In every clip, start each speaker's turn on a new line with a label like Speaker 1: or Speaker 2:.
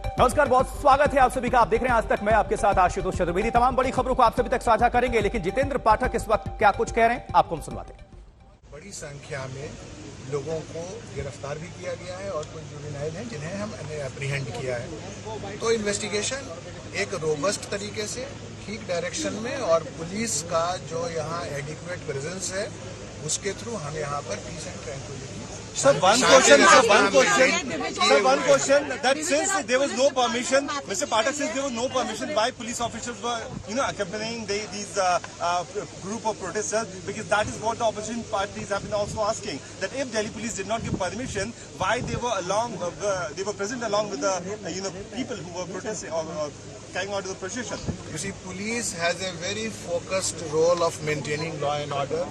Speaker 1: नमस्कार, बहुत स्वागत है आप सभी का। आप देख रहे हैं आज तक। मैं आपके साथ आशुतोष चतुर्वेदी। तमाम बड़ी खबरों को आप सभी तक साझा करेंगे, लेकिन जितेंद्र पाठक इस वक्त क्या कुछ कह रहे हैं आपको हम सुनवाते हैं।
Speaker 2: बड़ी संख्या में लोगों को गिरफ्तार भी किया गया है और कुछ जुवेनाइल हैं जिन्हें हमने अप्रीहेंड किया है। तो इन्वेस्टिगेशन एक रोबस्ट तरीके से ठीक डायरेक्शन में और पुलिस का जो यहाँ एडिक्वेट प्रेजेंस है उसके थ्रू हम यहाँ पर peace and tranquility.
Speaker 3: Sir, one question. That since there was no permission, Mr. Pathak says there was no permission. Why police officials were, accompanying these group of protesters? Because that is what the opposition parties have been also asking. That if Delhi police did not give permission, why they were along, they were present along with the people who were protesting or carrying out the procession.
Speaker 2: You see, police has a very focused role of maintaining law and order.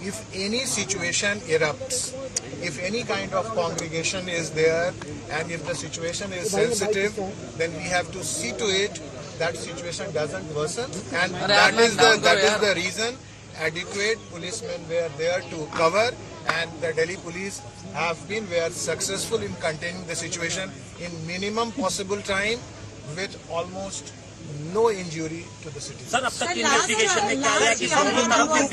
Speaker 2: If any situation erupts, if any kind of congregation is there, and if the situation is sensitive, then we have to see to it that situation doesn't worsen. And that is the reason adequate policemen were there to cover, and the Delhi police were successful in containing the situation in minimum possible time with almost no injury to the city.
Speaker 4: Sir, अब तक की investigation में क्या है कि दोनों तरफ से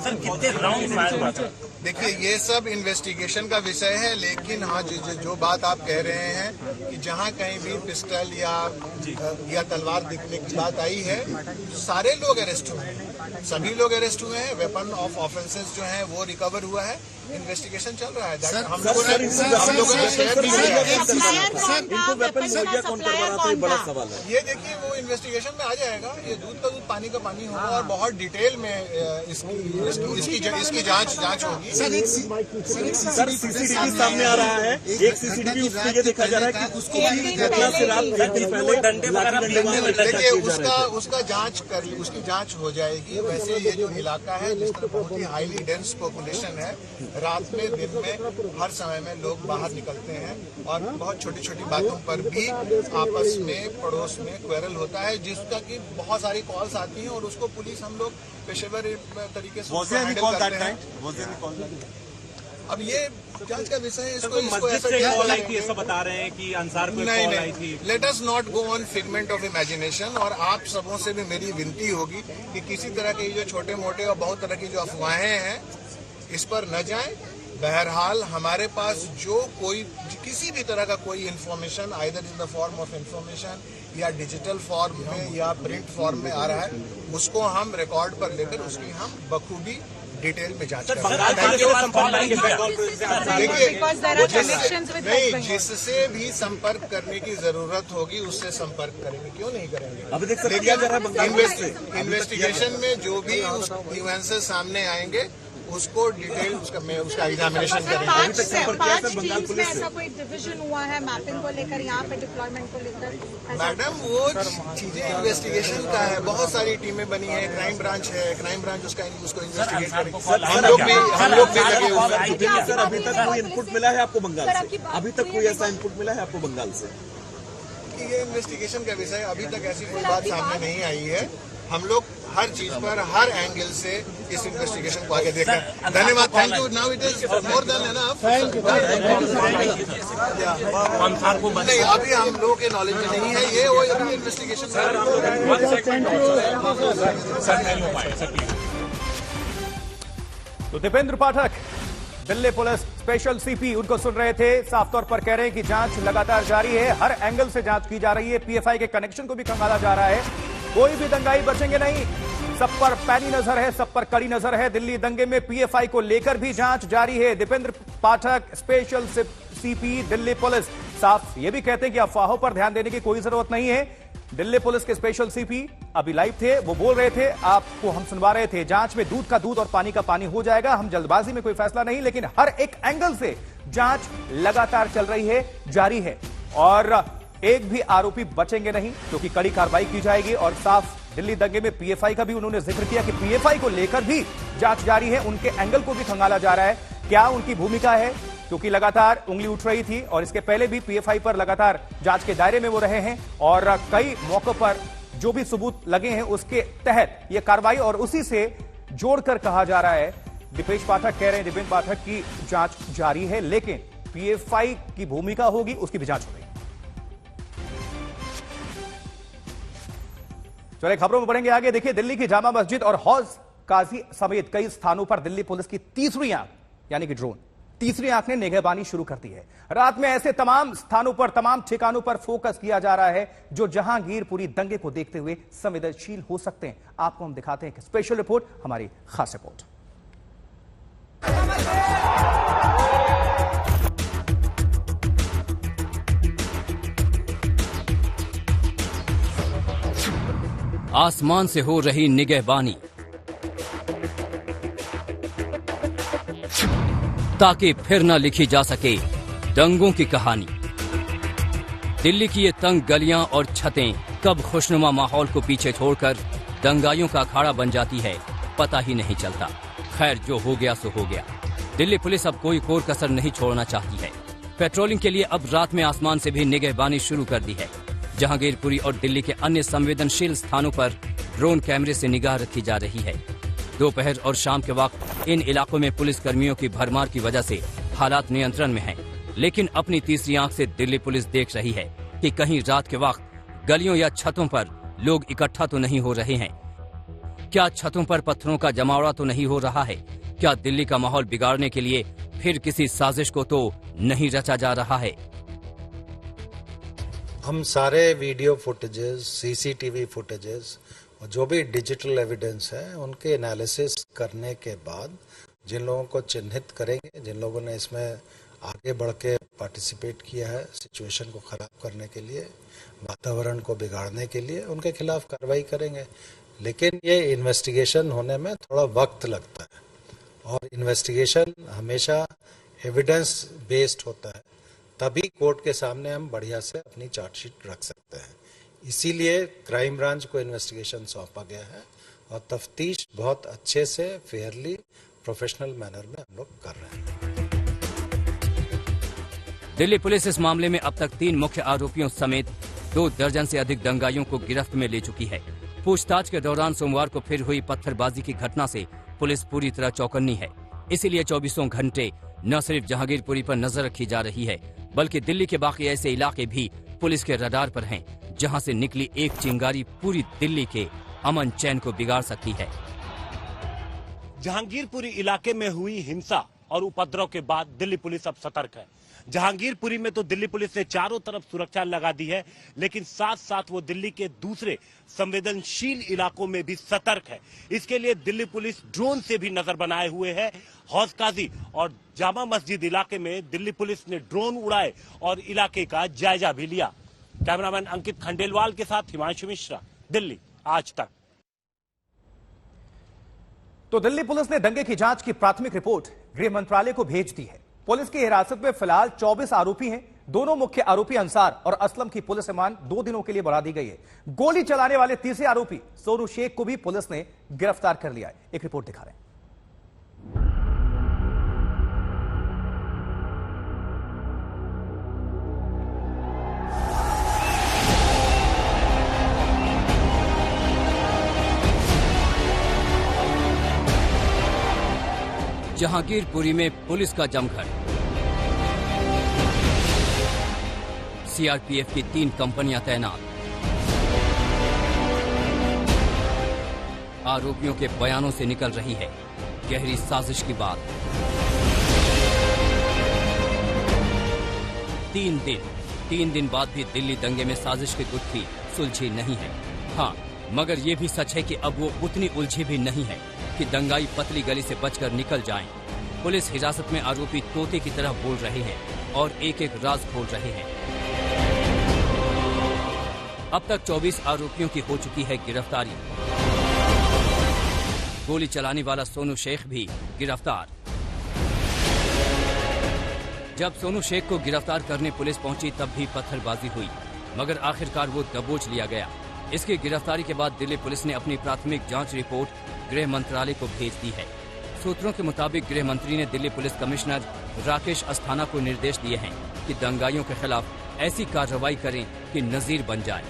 Speaker 4: सर कितने राउंड फायर हुआ था?
Speaker 2: देखिए, ये सब इन्वेस्टिगेशन का विषय है, लेकिन हाँ जो बात आप कह रहे हैं कि जहाँ कहीं भी पिस्टल या तलवार दिखने की बात आई है, सारे लोग अरेस्ट हुए हैं, सभी लोग अरेस्ट हुए हैं। वेपन ऑफ ऑफेंसेस जो है वो रिकवर हुआ है। इन्वेस्टिगेशन चल रहा है। हम लोगों ने शेयर भी किया है। ये देखिए, वो इन्वेस्टिगेशन में आ जाएगा। ये दूध का दूध पानी का पानी होगा और बहुत डिटेल में इसकी जांच होगी।
Speaker 3: सर, सीसीटीवी सामने आ रहा है। एक सीसीटीवी उसमें ये देखा जा रहा है कि उसको भी घटना से रात
Speaker 2: देखिए, उसकी जांच हो जाएगी। वैसे ये जो इलाका है जिसमें बहुत ही हाईली डेंस पॉपुलेशन है, रात में दिन में हर समय में लोग बाहर निकलते हैं और बहुत छोटी छोटी बातों पर भी आपस में पड़ोस में क्वेरल होता है, जिसका कि बहुत सारी कॉल्स आती हैं और उसको पुलिस हम लोग पेशेवर तरीके से हैंडल करते हैं। अब ये जांच का विषय है। इसको
Speaker 4: ऐसा बता रहे हैं कि अंसार को कॉल आई थी।
Speaker 2: Let us not go on figment of imagination. और आप सबों से भी मेरी विनती होगी कि किसी तरह के जो छोटे मोटे और बहुत तरह की जो अफवाहें हैं इस पर न जाएं। बहरहाल हमारे पास जो कोई किसी भी तरह का कोई information either in the form of information या डिजिटल फॉर्म में या प्रिंट फॉर्म में आ रहा है, उसको हम रिकॉर्ड पर लेकर उसकी हम बखूबी डिटेल में जांच करेंगे। नहीं, जिससे भी संपर्क करने की जरूरत होगी उससे संपर्क करेंगे, क्यों नहीं करेंगे। इन्वेस्टिगेशन में जो भी न्यूएंसेस सामने आएंगे उसको डिटेल उसका एग्जामिनेशन करेंगे।
Speaker 5: ऐसा कोई डिवीजन हुआ है मैपिंग को लेकर, यहाँ पे डिप्लॉयमेंट को लेकर?
Speaker 2: मैडम, वो चीजें इन्वेस्टिगेशन का है। बहुत सारी टीमें बनी है, क्राइम ब्रांच है, क्राइम ब्रांच उसको इन्वेस्टिगेट करेगी। हम लोग भी लगे हुए हैं।
Speaker 3: सर, अभी तक कोई इनपुट मिला है आपको बंगाल से? अभी तक कोई ऐसा इनपुट मिला है आपको बंगाल से?
Speaker 2: ये इन्वेस्टिगेशन का विषय, अभी तक ऐसी कोई बात सामने नहीं आई है। हम लोग हर चीज पर हर एंगल से इस इन्वेस्टिगेशन को आगे देख रहे हैं। धन्यवाद, thank you. Now it is more than enough. नहीं, अभी हम लोगों के नॉलेज में नहीं है ये, वो अभी इन्वेस्टिगेशन।
Speaker 1: तो दीपेंद्र पाठक, दिल्ली पुलिस स्पेशल सीपी, उनको सुन रहे थे। साफ तौर पर कह रहे हैं कि जांच लगातार जारी है, हर एंगल से जांच की जा रही है। पीएफआई के कनेक्शन को भी खंगाला जा रहा है। कोई भी दंगाई बचेंगे नहीं, सब पर पैनी नजर है, सब पर कड़ी नजर है। दिल्ली दंगे में पीएफआई को लेकर भी जांच जारी है। दीपेंद्र पाठक, स्पेशल सीपी, दिल्ली पुलिस, साफ ये भी कहते हैं कि अफवाहों पर ध्यान देने की कोई जरूरत नहीं है। दिल्ली पुलिस के स्पेशल सीपी अभी लाइव थे, वो बोल रहे थे, आपको हम सुनवा रहे थे, जांच में दूध का दूध और पानी का पानी हो जाएगा। हम जल्दबाजी में कोई फैसला नहीं, लेकिन हर एक एंगल से जांच लगातार चल रही है, जारी है, और एक भी आरोपी बचेंगे नहीं, क्योंकि कड़ी कार्रवाई की जाएगी। और साफ दिल्ली दंगे में पीएफआई का भी उन्होंने जिक्र किया कि पीएफआई को लेकर भी जांच जारी है, उनके एंगल को भी खंगाला जा रहा है। क्या उनकी भूमिका है, क्योंकि लगातार उंगली उठ रही थी और इसके पहले भी पीएफआई पर लगातार जांच के दायरे में वो रहे हैं और कई मौकों पर जो भी सबूत लगे हैं उसके तहत यह कार्रवाई, और उसी से जोड़कर कहा जा रहा है। दीपेश पाठक कह रहे हैं, दीपेंद्र पाठक की जांच जारी है, लेकिन पीएफआई की भूमिका होगी, उसकी भी जांच हो रही है। चलिए खबरों में बढ़ेंगे आगे। देखिए, दिल्ली की जामा मस्जिद और हौज काजी समेत कई स्थानों पर दिल्ली पुलिस की तीसरी आंख यानी कि ड्रोन तीसरी आंख ने निगहबानी शुरू कर दी है। रात में ऐसे तमाम स्थानों पर, तमाम ठिकानों पर फोकस किया जा रहा है जो जहांगीरपुरी दंगे को देखते हुए संवेदनशील हो सकते हैं। आपको हम दिखाते हैं स्पेशल रिपोर्ट, हमारी खास रिपोर्ट।
Speaker 6: आसमान से हो रही निगहबानी ताकि फिर न लिखी जा सके दंगों की कहानी। दिल्ली की ये तंग गलियां और छतें कब खुशनुमा माहौल को पीछे छोड़कर दंगाइयों का अखाड़ा बन जाती है, पता ही नहीं चलता। खैर, जो हो गया सो हो गया। दिल्ली पुलिस अब कोई कोर कसर नहीं छोड़ना चाहती है। पेट्रोलिंग के लिए अब रात में आसमान से भी निगहबानी शुरू कर दी है। जहांगीरपुरी और दिल्ली के अन्य संवेदनशील स्थानों पर ड्रोन कैमरे से निगाह रखी जा रही है। दोपहर और शाम के वक्त इन इलाकों में पुलिस कर्मियों की भरमार की वजह से हालात नियंत्रण में हैं। लेकिन अपनी तीसरी आंख से दिल्ली पुलिस देख रही है कि कहीं रात के वक्त गलियों या छतों पर लोग इकट्ठा तो नहीं हो रहे हैं। क्या छतों पर पत्थरों का जमावड़ा तो नहीं हो रहा है? क्या दिल्ली का माहौल बिगाड़ने के लिए फिर किसी साजिश को तो नहीं रचा जा रहा है?
Speaker 7: हम सारे वीडियो फुटेजेस, सीसीटीवी फुटेजेस और जो भी डिजिटल एविडेंस है उनके एनालिसिस करने के बाद जिन लोगों को चिन्हित करेंगे, जिन लोगों ने इसमें आगे बढ़ के पार्टिसिपेट किया है सिचुएशन को खराब करने के लिए, वातावरण को बिगाड़ने के लिए, उनके खिलाफ कार्रवाई करेंगे। लेकिन ये इन्वेस्टिगेशन होने में थोड़ा वक्त लगता है और इन्वेस्टिगेशन हमेशा एविडेंस बेस्ड होता है, तभी कोर्ट के सामने हम बढ़िया से अपनी चार्जशीट रख सकते हैं। इसीलिए क्राइम ब्रांच को इन्वेस्टिगेशन सौंपा गया है और तफ्तीश बहुत अच्छे से, फेयरली, प्रोफेशनल मैनर में हम लोग कर रहे हैं।
Speaker 6: दिल्ली पुलिस इस मामले में अब तक 3 मुख्य आरोपियों समेत 2 दर्जन से अधिक दंगाइयों को गिरफ्त में ले चुकी है। पूछताछ के दौरान सोमवार को फिर हुई पत्थरबाजी की घटना से पुलिस पूरी तरह चौकन्नी है। इसीलिए 24 घंटे न सिर्फ जहांगीरपुरी पर नजर रखी जा रही है, बल्कि दिल्ली के बाकी ऐसे इलाके भी पुलिस के रडार पर हैं, जहां से निकली एक चिंगारी पूरी दिल्ली के अमन चैन को बिगाड़ सकती है।
Speaker 4: जहांगीरपुरी इलाके में हुई हिंसा और उपद्रव के बाद दिल्ली पुलिस अब सतर्क है। जहांगीरपुरी में तो दिल्ली पुलिस ने चारों तरफ सुरक्षा लगा दी है, लेकिन साथ साथ वो दिल्ली के दूसरे संवेदनशील इलाकों में भी सतर्क है। इसके लिए दिल्ली पुलिस ड्रोन से भी नजर बनाए हुए है। हौज काजी और जामा मस्जिद इलाके में दिल्ली पुलिस ने ड्रोन उड़ाए और इलाके का जायजा भी लिया। कैमरामैन अंकित खंडेलवाल के साथ हिमांशु मिश्रा, दिल्ली आज तक।
Speaker 1: तो दिल्ली पुलिस ने दंगे की जांच की प्राथमिक रिपोर्ट गृह मंत्रालय को भेज दी है। पुलिस की हिरासत में फिलहाल 24 आरोपी हैं। दोनों मुख्य आरोपी अंसार और असलम की पुलिस रिमांड 2 दिनों के लिए बढ़ा दी गई है। गोली चलाने वाले तीसरे आरोपी सोनू शेख को भी पुलिस ने गिरफ्तार कर लिया है। एक रिपोर्ट दिखा रहे हैं।
Speaker 6: जहांगीरपुरी में पुलिस का जमघट। सीआरपीएफ की 3 कंपनियां तैनात। आरोपियों के बयानों से निकल रही है गहरी साजिश की बात। 3 दिन बाद भी दिल्ली दंगे में साजिश की गुत्थी सुलझी नहीं है। हाँ, मगर ये भी सच है कि अब वो उतनी उलझी भी नहीं है कि दंगाई पतली गली से बचकर निकल जाएं। पुलिस हिरासत में आरोपी तोते की तरह बोल रहे हैं और एक एक राज खोल रहे हैं। अब तक 24 आरोपियों की हो चुकी है गिरफ्तारी। गोली चलाने वाला सोनू शेख भी गिरफ्तार। जब सोनू शेख को गिरफ्तार करने पुलिस पहुंची तब भी पत्थरबाजी हुई, मगर आखिरकार वो दबोच लिया गया। इसकी गिरफ्तारी के बाद दिल्ली पुलिस ने अपनी प्राथमिक जांच रिपोर्ट गृह मंत्रालय को भेज दी है। सूत्रों के मुताबिक गृह मंत्री ने दिल्ली पुलिस कमिश्नर राकेश अस्थाना को निर्देश दिए हैं कि दंगाइयों के खिलाफ ऐसी कार्रवाई करें कि नजीर बन जाए।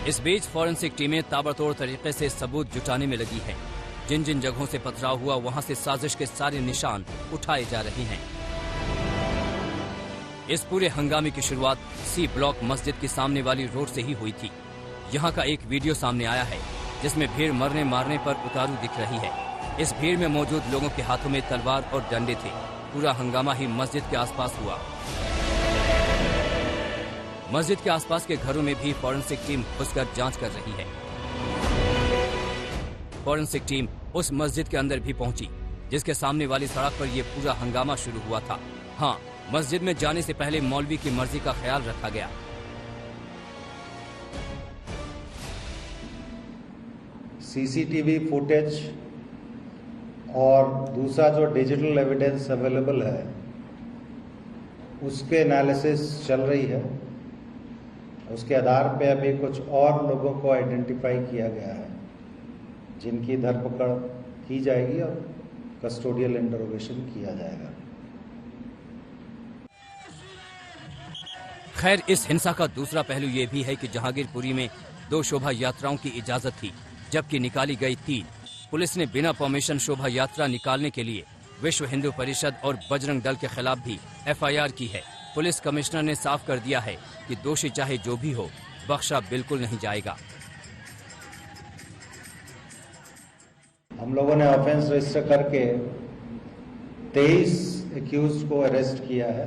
Speaker 6: इस बीच फॉरेंसिक टीमें ताबड़तोड़ तरीके से सबूत जुटाने में लगी है। जिन जिन जगहों से पथराव हुआ वहां से साजिश के सारे निशान उठाए जा रहे हैं। इस पूरे हंगामे की शुरुआत सी ब्लॉक मस्जिद के सामने वाली रोड से ही हुई थी। यहाँ का एक वीडियो सामने आया है जिसमें भीड़ मरने मारने पर उतारू दिख रही है। इस भीड़ में मौजूद लोगों के हाथों में तलवार और डंडे थे। पूरा हंगामा ही मस्जिद के आसपास हुआ। मस्जिद के आसपास के घरों में भी फॉरेंसिक टीम घुसकर जांच कर रही है। फॉरेंसिक टीम उस मस्जिद के अंदर भी पहुंची जिसके सामने वाली सड़क पर यह पूरा हंगामा शुरू हुआ था। हाँ, मस्जिद में जाने से पहले मौलवी की मर्जी का ख्याल रखा गया।
Speaker 7: सीसीटीवी फुटेज और दूसरा जो डिजिटल एविडेंस अवेलेबल है उसके एनालिसिस चल रही है। उसके आधार पे अभी कुछ और लोगों को आइडेंटिफाई किया गया है जिनकी धरपकड़ की जाएगी और कस्टोडियल इंटरोगेशन किया जाएगा।
Speaker 6: खैर, इस हिंसा का दूसरा पहलू ये भी है कि जहांगीरपुरी में 2 शोभा यात्राओं की इजाजत थी जबकि निकाली गई 3। पुलिस ने बिना परमिशन शोभा यात्रा निकालने के लिए विश्व हिंदू परिषद और बजरंग दल के खिलाफ भी FIR की है। पुलिस कमिश्नर ने साफ कर दिया है कि दोषी चाहे जो भी हो, बख्शा बिल्कुल नहीं जाएगा।
Speaker 7: हम लोगों ने ऑफेंस रजिस्टर करके 23 एक्यूज्ड को अरेस्ट किया है।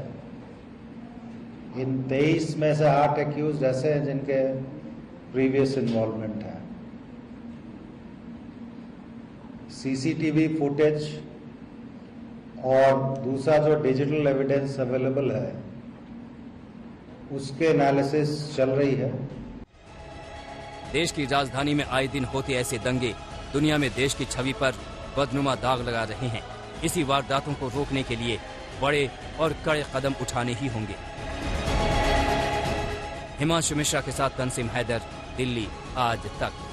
Speaker 7: इन 23 में से 8 एक्यूज्ड ऐसे हैं जिनके प्रीवियस इन्वॉल्वमेंट है। सीसीटीवी फुटेज और दूसरा जो डिजिटल एविडेंस अवेलेबल है उसके एनालिसिस चल रही है।
Speaker 6: देश की राजधानी में आए दिन होते ऐसे दंगे दुनिया में देश की छवि पर बदनुमा दाग लगा रहे हैं। इसी वारदातों को रोकने के लिए बड़े और कड़े कदम उठाने ही होंगे। हिमांशु मिश्रा के साथ तंसीम हैदर, दिल्ली आज तक।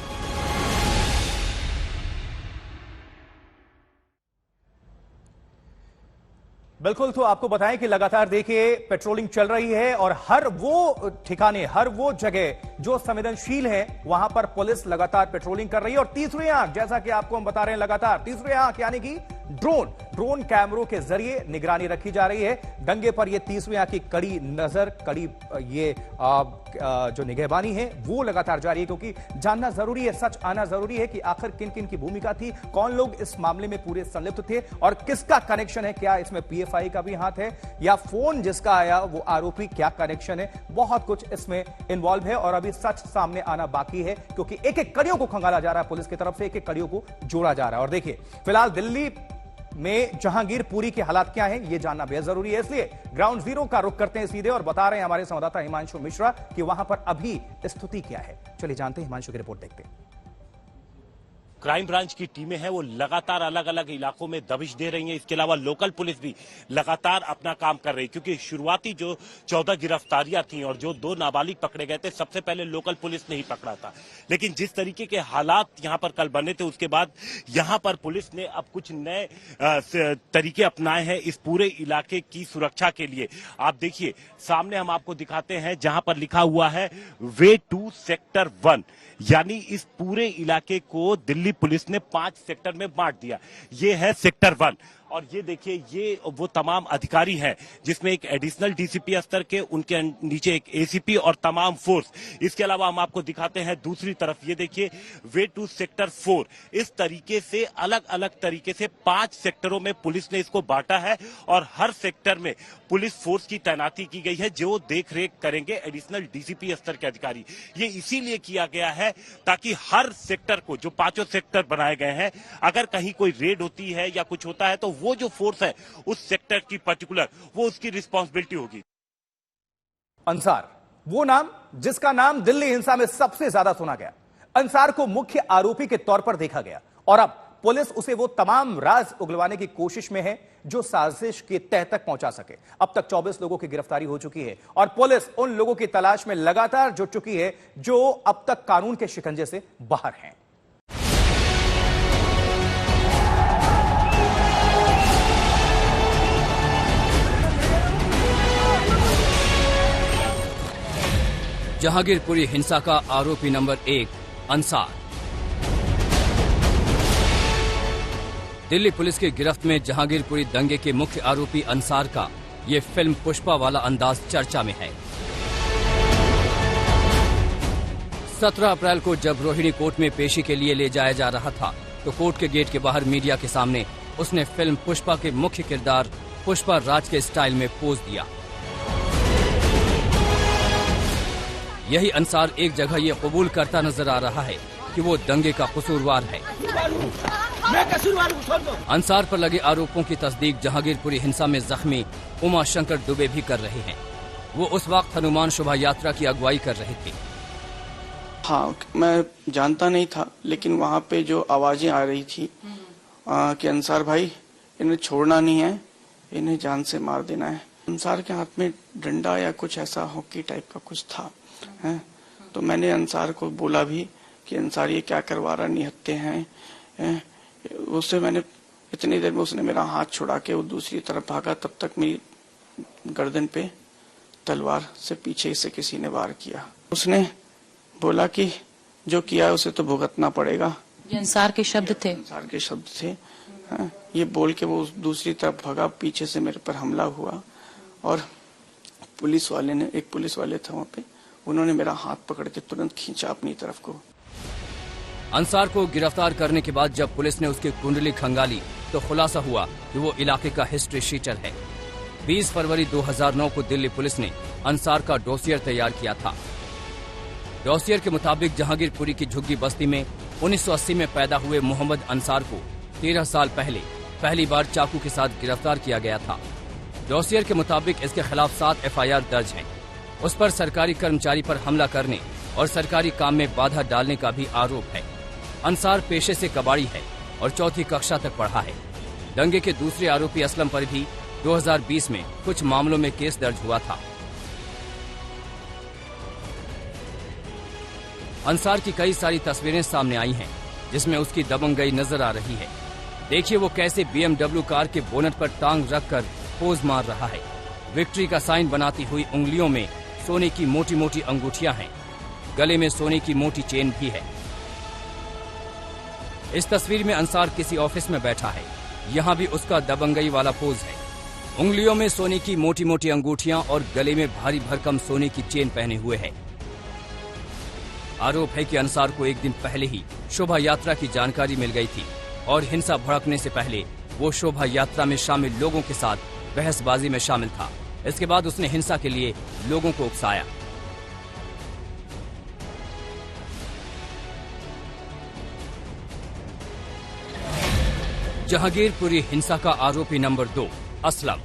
Speaker 1: बिल्कुल, तो आपको बताएं कि लगातार देखिए पेट्रोलिंग चल रही है और हर वो ठिकाने, हर वो जगह जो संवेदनशील है वहां पर पुलिस लगातार पेट्रोलिंग कर रही है। और तीसरी आंख, जैसा कि आपको हम बता रहे हैं, लगातार तीसरी आंख यानी कि ड्रोन कैमरों के जरिए निगरानी रखी जा रही है। दंगे पर यह तीसरी आंख की कड़ी नजर, कड़ी ये जो निगहबानी है वो लगातार जारी है, क्योंकि जानना जरूरी है, सच आना जरूरी है कि आखिर किन किन की भूमिका थी, कौन लोग इस मामले में पूरे संलिप्त थे और किसका कनेक्शन है। क्या इसमें PFI का भी हाथ है या फोन जिसका आया वो आरोपी, क्या कनेक्शन है। बहुत कुछ इसमें इन्वॉल्व है और अभी सच सामने आना बाकी है, क्योंकि एक एक कड़ियों को खंगाला जा रहा है पुलिस की तरफ से, एक एक कड़ियों को जोड़ा जा रहा है। और देखिए, फिलहाल दिल्ली में जहांगीरपुरी के हालात क्या हैं ये जानना बेहद जरूरी है, इसलिए ग्राउंड जीरो का रुख करते हैं सीधे और बता रहे हैं हमारे संवाददाता हिमांशु मिश्रा कि वहां पर अभी स्थिति क्या है। चलिए जानते हैं, हिमांशु की रिपोर्ट देखते हैं।
Speaker 4: क्राइम ब्रांच की टीमें हैं वो लगातार अलग अलग इलाकों में दबिश दे रही हैं। इसके अलावा लोकल पुलिस भी लगातार अपना काम कर रही है, क्योंकि शुरुआती जो 14 गिरफ्तारियां थी और जो 2 नाबालिग पकड़े गए थे, सबसे पहले लोकल पुलिस ने ही पकड़ा था। लेकिन जिस तरीके के हालात यहां पर कल बने थे, उसके बाद यहां पर पुलिस ने अब कुछ नए तरीके अपनाए हैं इस पूरे इलाके की सुरक्षा के लिए। आप देखिए, सामने हम आपको दिखाते हैं जहां पर लिखा हुआ है वे टू सेक्टर 1, यानी इस पूरे इलाके को दिल्ली पुलिस ने 5 सेक्टर में बांट दिया। ये है सेक्टर 1 और ये देखिए, ये वो तमाम अधिकारी हैं जिसमें एक एडिशनल डीसीपी स्तर के, उनके नीचे एक एसीपी और तमाम फोर्स। इसके अलावा हम आपको दिखाते हैं दूसरी तरफ, ये देखिए वे टू सेक्टर 4। इस तरीके से अलग अलग तरीके से 5 सेक्टरों में पुलिस ने इसको बांटा है और हर सेक्टर में पुलिस फोर्स की तैनाती की गई है जो देख रेख करेंगे एडिशनल डीसीपी स्तर के अधिकारी। ये इसीलिए किया गया है ताकि हर सेक्टर को, जो 5 सेक्टर बनाए गए हैं, अगर कहीं कोई रेड होती है या कुछ होता है तो वो जो फोर्स है उस सेक्टर की पर्टिकुलर, वो उसकी रिस्पांसिबिलिटी होगी।
Speaker 1: अंसार, वो नाम जिसका नाम दिल्ली हिंसा में सबसे ज्यादा सुना गया। अंसार को मुख्य आरोपी के तौर पर देखा गया और अब पुलिस उसे वो तमाम राज उगलवाने की कोशिश में है जो साजिश के तह तक पहुंचा सके। अब तक 24 लोगों की गिरफ्तारी हो चुकी है और पुलिस उन लोगों की तलाश में लगातार जुट चुकी है जो अब तक कानून के शिकंजे से बाहर हैं।
Speaker 6: जहांगीरपुरी हिंसा का आरोपी नंबर 1 अंसार। दिल्ली पुलिस की गिरफ्त में जहांगीरपुरी दंगे के मुख्य आरोपी अंसार का ये फिल्म पुष्पा वाला अंदाज चर्चा में है। 17 अप्रैल को जब रोहिणी कोर्ट में पेशी के लिए ले जाया जा रहा था तो कोर्ट के गेट के बाहर मीडिया के सामने उसने फिल्म पुष्पा के मुख्य किरदार पुष्पा राज के स्टाइल में पोज दिया। यही अंसार एक जगह ये कबूल करता नजर आ रहा है कि वो दंगे का कसूरवार है। अंसार पर लगे आरोपों की तस्दीक जहांगीरपुरी हिंसा में जख्मी उमा शंकर दुबे भी कर रहे हैं। वो उस वक्त हनुमान शोभा यात्रा की अगुवाई कर रहे थे।
Speaker 8: हाँ, मैं जानता नहीं था, लेकिन वहाँ पे जो आवाजें आ रही थी कि अंसार भाई इन्हें छोड़ना नहीं है, इन्हें जान से मार देना है। अंसार के हाथ में डंडा या कुछ ऐसा हॉकी टाइप का कुछ था है? तो मैंने अंसार को बोला भी कि अंसार ये क्या करवा रहा, निहत्ते हैं। उससे मैंने इतनी देर में उसने मेरा हाथ छुड़ा के वो दूसरी तरफ भागा, तब तक मेरी गर्दन पे तलवार से पीछे से किसी ने वार किया। उसने बोला कि जो किया उसे तो भुगतना पड़ेगा।
Speaker 9: ये अंसार के शब्द थे।
Speaker 8: अंसार के शब्द थे। हाँ, ये बोल के वो दूसरी तरफ भागा, पीछे से मेरे पर हमला हुआ और पुलिस वाले ने, एक पुलिस वाले थे वहाँ पे, उन्होंने मेरा हाथ पकड़ के तुरंत खींचा अपनी तरफ को।
Speaker 6: अंसार को गिरफ्तार करने के बाद जब पुलिस ने उसकी कुंडली खंगाली तो खुलासा हुआ कि वो इलाके का हिस्ट्री शीटर है। 20 फरवरी 2009 को दिल्ली पुलिस ने अंसार का डोसियर तैयार किया था। डोसियर के मुताबिक जहांगीरपुरी की झुग्गी बस्ती में 1980 में पैदा हुए मोहम्मद अंसार को 13 साल पहले पहली बार चाकू के साथ गिरफ्तार किया गया था। डोसियर के मुताबिक इसके खिलाफ 7 FIR दर्ज हैं। उस पर सरकारी कर्मचारी पर हमला करने और सरकारी काम में बाधा डालने का भी आरोप है। अंसार पेशे से कबाड़ी है और 4वीं कक्षा तक पढ़ा है। दंगे के दूसरे आरोपी असलम पर भी 2020 में कुछ मामलों में केस दर्ज हुआ था। अंसार की कई सारी तस्वीरें सामने आई हैं, जिसमें उसकी दबंगई नजर आ रही है। देखिए वो कैसे BMW कार के बोनट पर टांग रखकर पोज मार रहा है। विक्ट्री का साइन बनाती हुई उंगलियों में सोने की मोटी मोटी अंगूठियां हैं। गले में सोने की मोटी चेन भी है। इस तस्वीर में अंसार किसी ऑफिस में बैठा है। यहाँ भी उसका दबंगई वाला पोज है। उंगलियों में सोने की मोटी मोटी अंगूठियां और गले में भारी भरकम सोने की चेन पहने हुए है। आरोप है कि अंसार को एक दिन पहले ही शोभा यात्रा की जानकारी मिल गई थी और हिंसा भड़कने से पहले वो शोभा यात्रा में शामिल लोगों के साथ बहसबाजी में शामिल था। इसके बाद उसने हिंसा के लिए लोगों को उकसाया। जहांगीरपुरी हिंसा का आरोपी नंबर 2 असलम।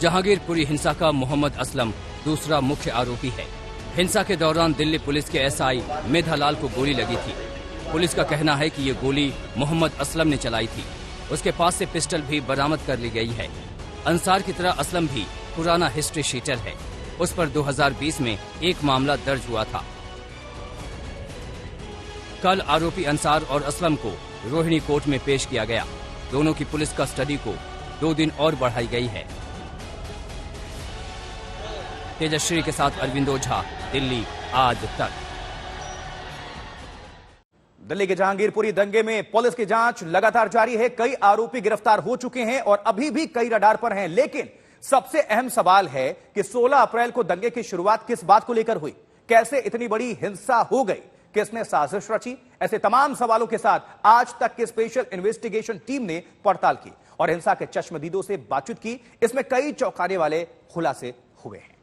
Speaker 6: जहांगीरपुरी हिंसा का मोहम्मद असलम दूसरा मुख्य आरोपी है। हिंसा के दौरान दिल्ली पुलिस के SI मेधालाल को गोली लगी थी। पुलिस का कहना है कि ये गोली मोहम्मद असलम ने चलाई थी। उसके पास से पिस्टल भी बरामद कर ली गई है। अंसार की तरह असलम भी पुराना हिस्ट्री शीटर है। उस पर 2020 में एक मामला दर्ज हुआ था। कल आरोपी अंसार और असलम को रोहिणी कोर्ट में पेश किया गया। दोनों की पुलिस कस्टडी को 2 दिन और बढ़ाई गई है। तेजश्री के साथ अरविंद ओझा, दिल्ली आज तक।
Speaker 1: दिल्ली के जहांगीरपुरी दंगे में पुलिस की जांच लगातार जारी है। कई आरोपी गिरफ्तार हो चुके हैं और अभी भी कई रडार पर हैं। लेकिन सबसे अहम सवाल है कि 16 अप्रैल को दंगे की शुरुआत किस बात को लेकर हुई, कैसे इतनी बड़ी हिंसा हो गई, किसने साजिश रची। ऐसे तमाम सवालों के साथ आज तक की स्पेशल इन्वेस्टिगेशन टीम ने पड़ताल की और हिंसा के चश्मदीदों से बातचीत की। इसमें कई चौंकाने वाले खुलासे हुए हैं।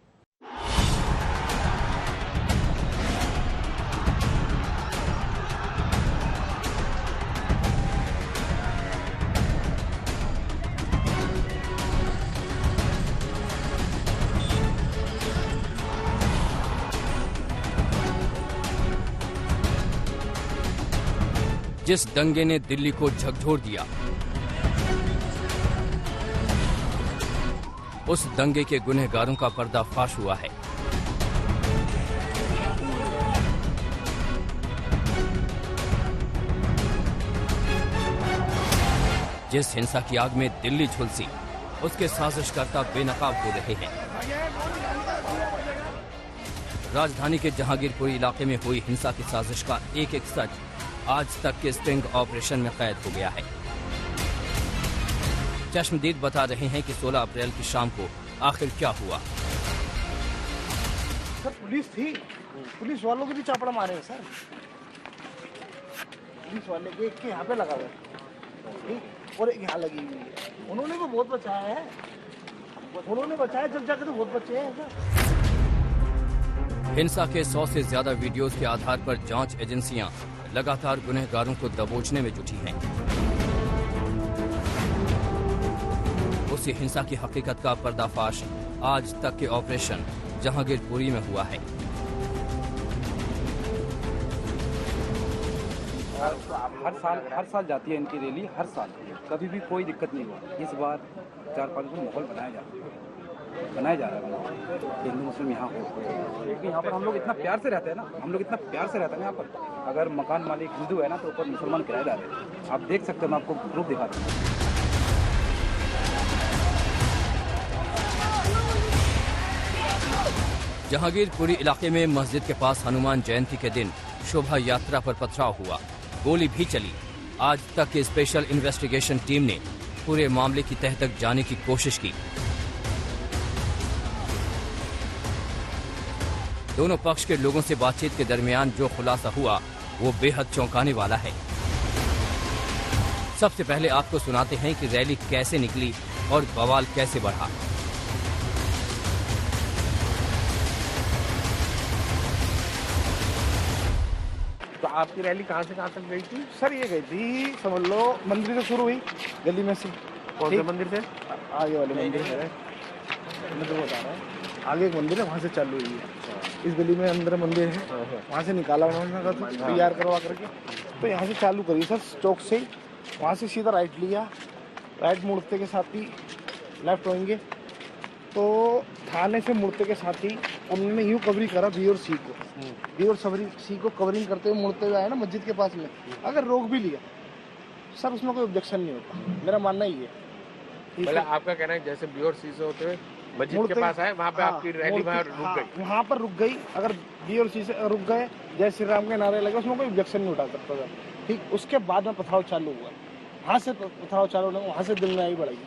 Speaker 6: जिस दंगे ने दिल्ली को झकझोर दिया, उस दंगे के गुनहगारों का पर्दाफाश हुआ है। जिस हिंसा की आग में दिल्ली झुलसी, उसके साजिशकर्ता बेनकाब हो रहे हैं। राजधानी के जहांगीरपुरी इलाके में हुई हिंसा की साजिश का एक एक सच आज तक के स्टिंग ऑपरेशन में कैद हो गया है। चश्मदीद बता रहे हैं कि 16 अप्रैल की शाम को आखिर क्या हुआ।
Speaker 9: सर पुलिस थी, पुलिस वालों को भी चापड़ा मारे हैं सर। पुलिस वाले के एक के यहाँ पे लगा हुआ है और एक यहाँ लगी हुई है। उन्होंने तो बहुत बचाया है, उन्होंने बचाया, जब जाकर तो बहुत बचे हैं सर।
Speaker 6: हिंसा के 100 से ज्यादा वीडियोस के आधार पर जांच एजेंसियां लगातार गुनहगारों को दबोचने में जुटी हैं। उसी हिंसा की हकीकत का पर्दाफाश आज तक के ऑपरेशन जहांगीरपुरी में हुआ है।
Speaker 10: हर साल जाती है इनकी रैली, हर साल कभी भी कोई दिक्कत नहीं हुआ। इस बार 4-5 दिन माहौल बनाया जा रहा है हिंदू मुस्लिम यहाँ हो, क्योंकि यहाँ पर हम लोग इतना प्यार से रहते हैं ना, हम लोग इतना प्यार से रहते हैं यहाँ पर। अगर मकान मालिक हिंदू है ना तो ऊपर मुसलमान किराएदार है। आप देख सकते हो, मैं आपको प्रूफ दिखाता हूँ।
Speaker 6: जहांगीरपुरी इलाके में मस्जिद के पास हनुमान जयंती के दिन शोभा यात्रा पर पथराव हुआ, गोली भी चली। आज तक की स्पेशल इन्वेस्टिगेशन टीम ने पूरे मामले की तह तक जाने की कोशिश की। दोनों पक्ष के लोगों से बातचीत के दरमियान जो खुलासा हुआ वो बेहद चौंकाने वाला है। सबसे पहले आपको सुनाते हैं कि रैली कैसे निकली और बवाल कैसे बढ़ा।
Speaker 9: तो आपकी रैली कहाँ से कहाँ तक गई थी? सर ये गई थी, समझ लो मंदिर से शुरू हुई, गली में से। कौन से मंदिर से? आगे वाले मंदिर है, मैं तो बता रहा हूँ। आगे एक मंदिर है, वहाँ से चालू हुई है। इस गली में अंदर मंदिर है, वहाँ से निकाला उन्होंने तैयार करवा करके, तो यहाँ से चालू करी सर चौक से। वहाँ से सीधा राइट लिया, राइट मुड़ते के साथ ही लेफ्ट होंगे तो थाने से मुड़ते के साथ ही उन्होंने यूँ कवरिंग करा बी और सी को, बी और सी को कवरिंग करते हुए मुड़ते हुए आए ना मस्जिद के पास में। अगर रोक भी लिया सर उसमें कोई ऑब्जेक्शन नहीं होता, मेरा मानना ही है।
Speaker 11: मतलब आपका कहना है जैसे बी और सी से होते हुए मस्जिद के पास आए, वहाँ पे आपकी रैली वहाँ रुक गई,
Speaker 9: वहाँ पर रुक गई। अगर बी और सी से रुक गए, जय श्री राम के नारे लगे, उसमें कोई ऑब्जेक्शन नहीं उठा सकता था। ठीक, उसके बाद में पथराव चालू हुआ, वहाँ से पथराव चालू होने वहाँ से दिल में आई बढ़ाई।